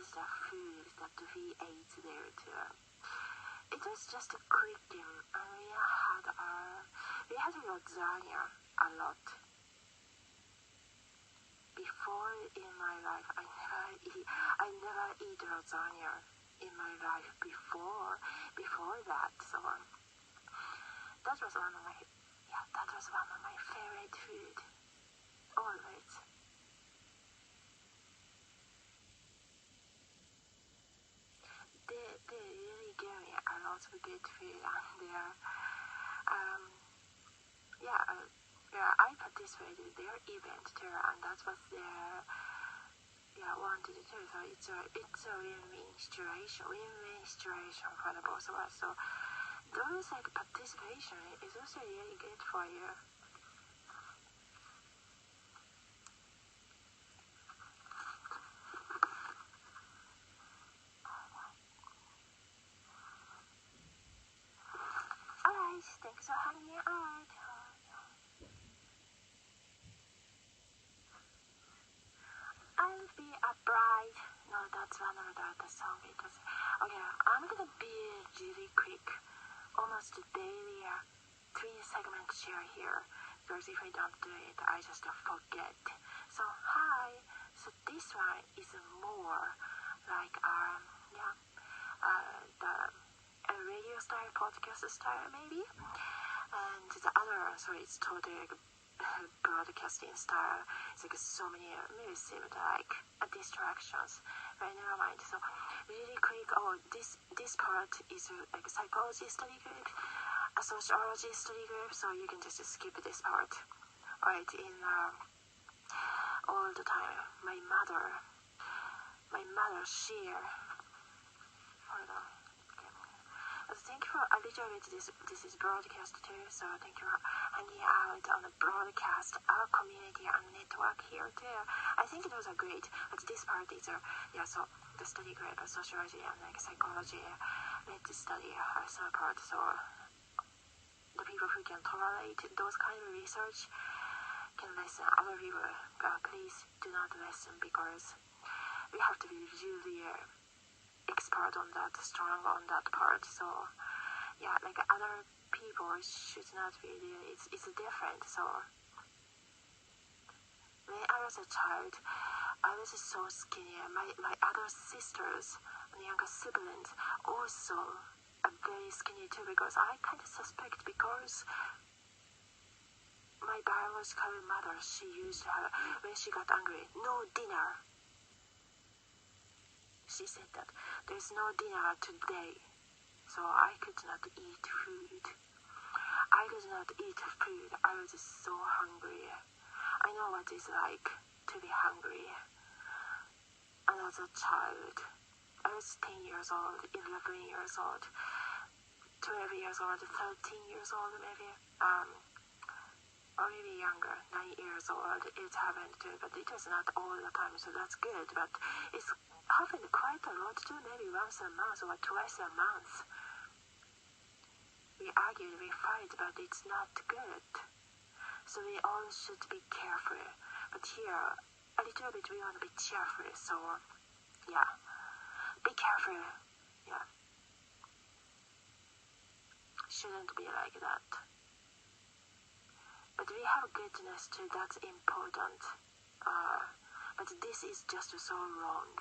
is the food that we ate there too. It was just clicking, and we had lasagna a lot. Before in my life, I never eat lasagna in my life before that. So that was one of my favorite food. Always. They really gave me a lot of good food, and I participated in their event too, and that was their wanted to do. So it's a win-win situation for the both of us. So those participation is also really good for you. Alright, thanks for hanging out. I'll be a bride. No, that's one of the song. Okay, I'm gonna be really quick. Almost daily 3-segment share here, because if I don't do it, I just forget. So hi. So this one is more like the radio style, podcast style maybe, and the other, it's totally broadcasting style. It's so many music distractions. But never mind. So really quick. This part is a psychology study group, a sociology study group. So you can just skip this part. Alright. All the time, my mother share. Hold on. Thank you for a little bit. This is broadcast too, so thank you for hanging out on the broadcast, our community and network here too. I think those are great, but this part is so the study group, sociology and psychology, let's study some part. So the people who can tolerate those kind of research can listen. Other people, please do not listen, because we have to be really expert on that, strong on that part. So other people should not be really, it's different. So when I was a child, I was so skinny. My other sisters and younger siblings also are very skinny too, because I kind of suspect, because my biological mother, she used to have, when she got angry, no dinner. She said that there's no dinner today, so I could not eat food. I was so hungry. I know what it's like to be hungry. And as a child, I was 10 years old, 11 years old, 12 years old, 13 years old maybe, or maybe younger, 9 years old. It happened too, but it was not all the time, so that's good. But it's happened quite a lot too, maybe once a month or twice a month. We argue, we fight, but it's not good. So we all should be careful. But here, a little bit we want to be cheerful, so be careful. Shouldn't be like that. But we have goodness too, that's important. But this is just so wrong.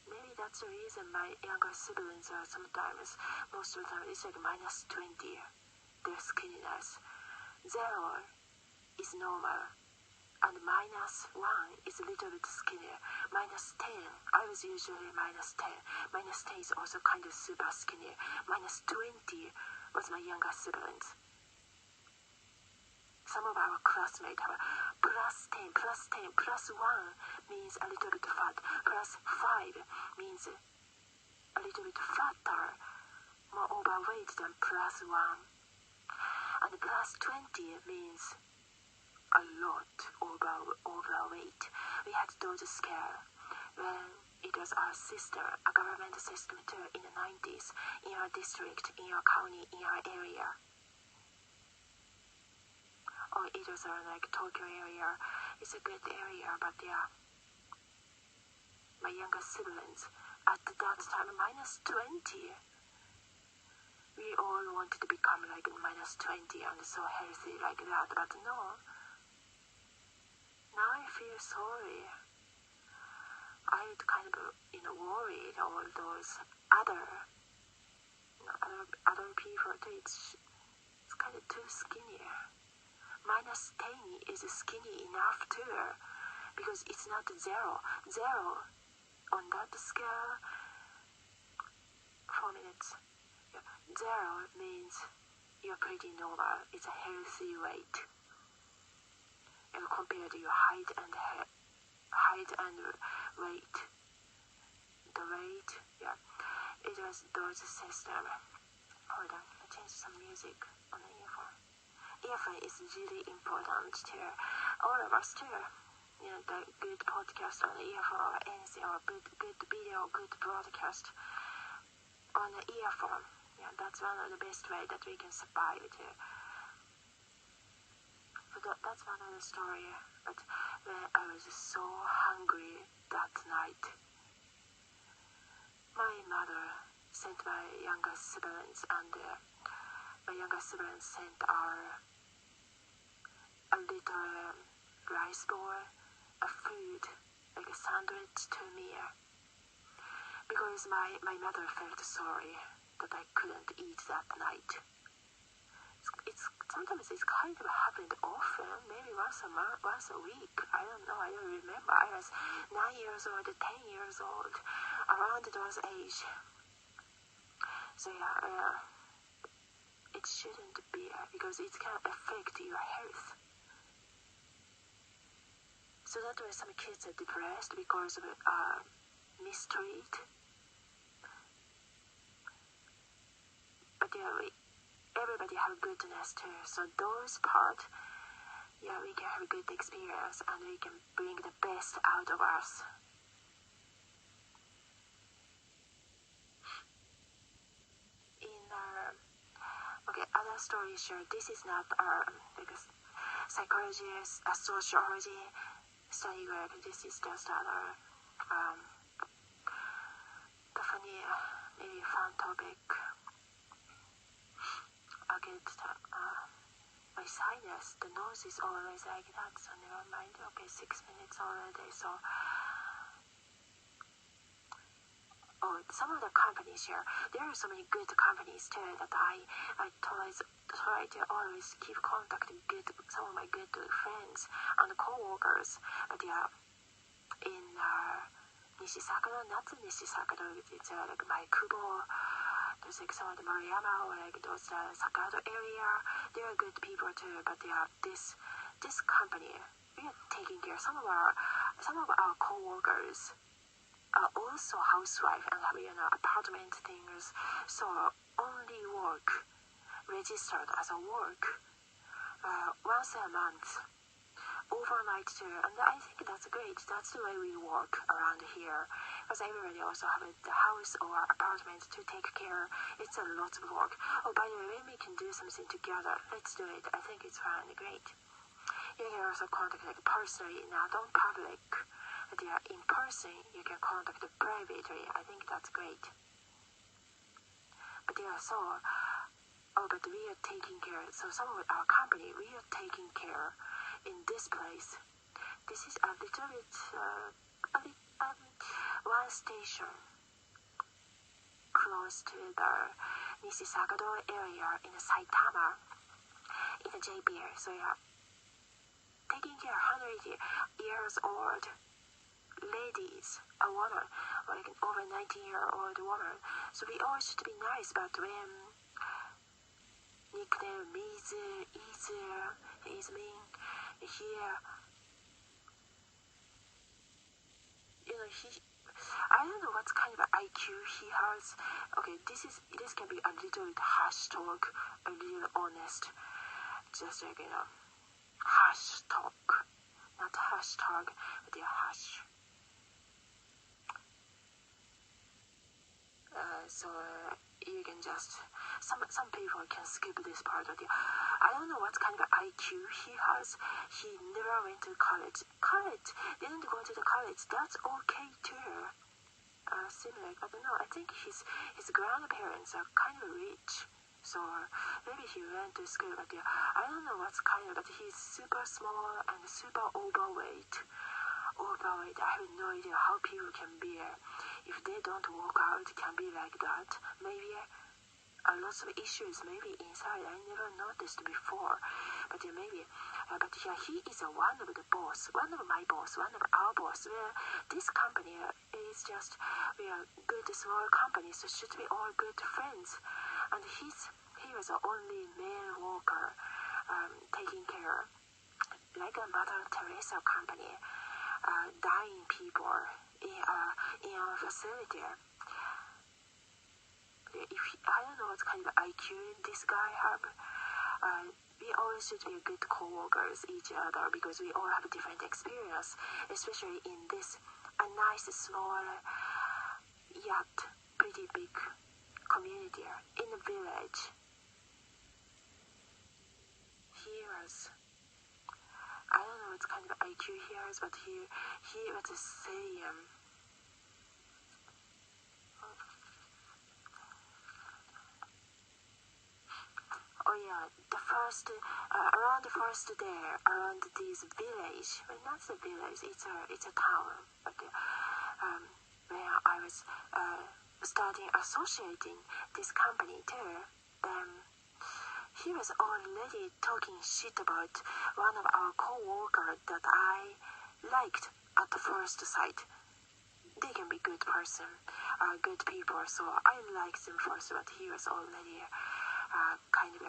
Maybe that's the reason my younger siblings are sometimes, most of the time, it's like -20, their skinniness. 0 is normal, and -1 is a little bit skinnier. -10, I was usually -10. -10 is also kind of super skinny. -20 was my younger siblings. Some of our classmates have +10, +10, +1 means a little bit fat, +5 means a little bit fatter, more overweight than +1. And +20 means a lot overweight. We had those scale when it was our system, a government system too, in the 90s, in our district, in our county, in our area. Or it was like Tokyo area. It's a good area, but younger siblings. At that time, minus 20. We all wanted to become like minus 20 and so healthy like that, but no. Now I feel sorry. I kind of, worried all those other people too. It's kind of too skinny. Minus 10 is skinny enough too, because it's not zero. Zero on that scale, 4 minutes. Yeah. Zero means you're pretty normal. It's a healthy weight. And compared to your height and weight. The weight, yeah. It was those system. Hold on, I changed some music on the earphone. Earphone is really important to all of us too. The good podcast on the earphone or anything, or good video, good broadcast on the earphone. Yeah, that's one of the best way that we can survive too. So that's one of the story. But when I was so hungry that night, my mother sent my younger siblings, and my younger siblings sent a little rice bowl of food, like a sandwich, to me, because my mother felt sorry that I couldn't eat that night. Sometimes it's kind of happened often, maybe once a week. I don't know, I don't remember. I was 9 years old, 10 years old, around those age. So yeah, it shouldn't be, because it can affect your health. So that's why some kids are depressed because of mistreat. But yeah, everybody have goodness too. So those part, yeah, we can have a good experience and we can bring the best out of us. Other story sure. This is not because psychology, sociology study group. This is just other the funny, maybe fun topic. Okay, my sinus, the nose is always like that, so never mind. Okay, 6 minutes already. So, some of the companies here, there are so many good companies too that I try to always keep contact with some of my good friends and co-workers. But yeah, in Nishisakado, not Nishisakado, it's like my Kubo, there's like some of the Maruyama or like those Sakado area. They are good people too. But yeah, this company, we are taking care. Some of our co-workers are also housewife and have apartment things, so only work registered as a work once a month, overnight too. And I think that's great. That's the way we work around here, because everybody also have a house or apartment to take care. It's a lot of work. Oh, by the way, when we can do something together, let's do it. I think it's fun and great. You can also contact like personally, not on public. But yeah, in person, you can contact privately. I think that's great. But yeah, but we are taking care. So some of our company, we are taking care in this place. This is a little bit, one station close to the Nishisakado area in Saitama, in the JPA. So yeah, taking care of 100 years old ladies, a woman, or like an over 19-year-old woman. So we always should be nice, but when nickname Mizu, Izmin, here, I don't know what kind of IQ he has. Okay, this can be a little bit hashtag, a little honest, just like, hashtag, not hashtag, but yeah, hash. So you can just, some people can skip this part of I don't know what kind of IQ he has. He never went to college. Didn't go to the college. That's okay too. similar. I don't know. I think his grandparents are kind of rich. So maybe he went to school, but I don't know what's kind of, but he's super small and super overweight. I have no idea how people can be, if they don't work out, can be like that. Maybe lots of issues maybe inside I never noticed before, but maybe, but he is one of the boss, one of my boss, one of our boss. Where this company is just, we are good small company, so should be all good friends, and he was the only male worker taking care, like a Mother Teresa company, dying people in our facility. I don't know what kind of IQ this guy have. We always should be good co-workers each other because we all have different experience, especially in this a nice small yet pretty big community in the village. I don't know what kind of IQ he has, but he was saying. Oh yeah, the first around the first day around this village, well, not the village, it's a town. But when I was starting associating this company too, then he was already talking shit about one of our co-workers that I liked at the first sight. They can be good person, good people, so I liked them first, but he was already kind of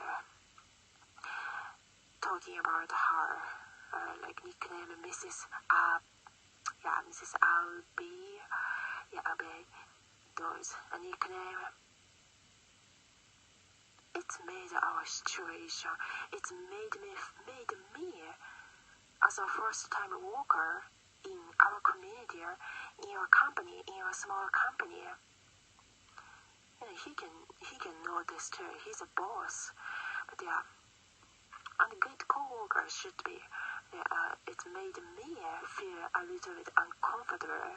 talking about her, like nickname Mrs. Mrs. Albee, those a nickname. It's made our situation. It's made me as a first-time worker in our community, in your company, in your small company. And he can notice too. He's a boss, but and good co-worker should be. It made me feel a little bit uncomfortable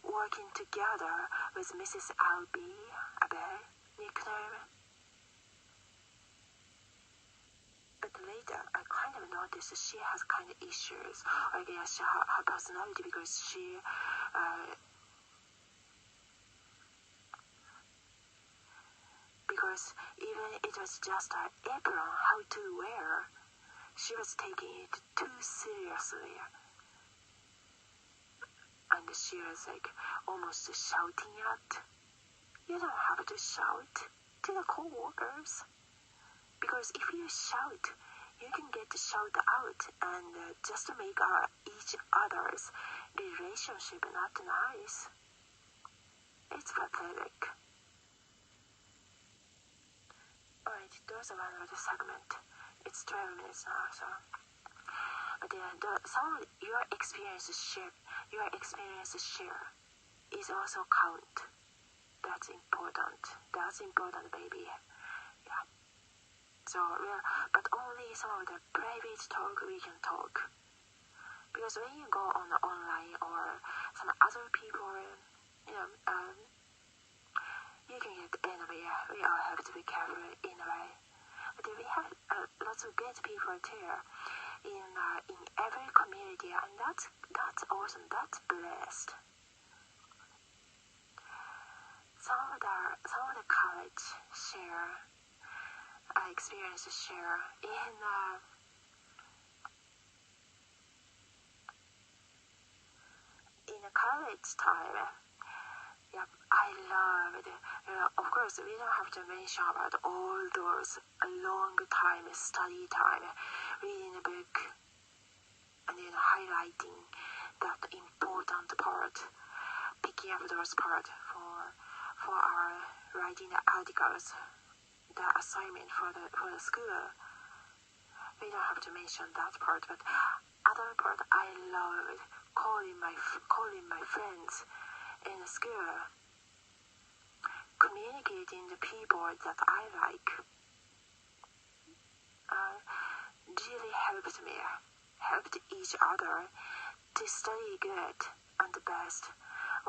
working together with Mrs. Albee, nickname. But later, I kind of noticed she has kind of issues. I guess her personality, because because even it was just her apron, how to wear, she was taking it too seriously. And she was like almost shouting at. You don't have to shout to the co-workers. Because if you shout, you can get shout out and just make each other's relationship not nice. It's pathetic. Alright, those are one of the segment. It's 12 minutes now, so. But some of your experiences share is also count. That's important. That's important, baby. Yeah. So, but only some of the private talk we can talk. Because when you go on the online or some other people, you can get envy. We all have to be careful in a way. But we have lots of good people too in every community, and that's awesome. That's blessed. Some of the college share experiences share in a college time. Yeah, I love it. Of course, we don't have to mention about all those long time study time, reading a book, and then highlighting that important part, picking up those parts for our writing the articles, the assignment for the school. We don't have to mention that part, but other part I love calling my friends in school, communicating the people that I like, really helped each other to study good and the best.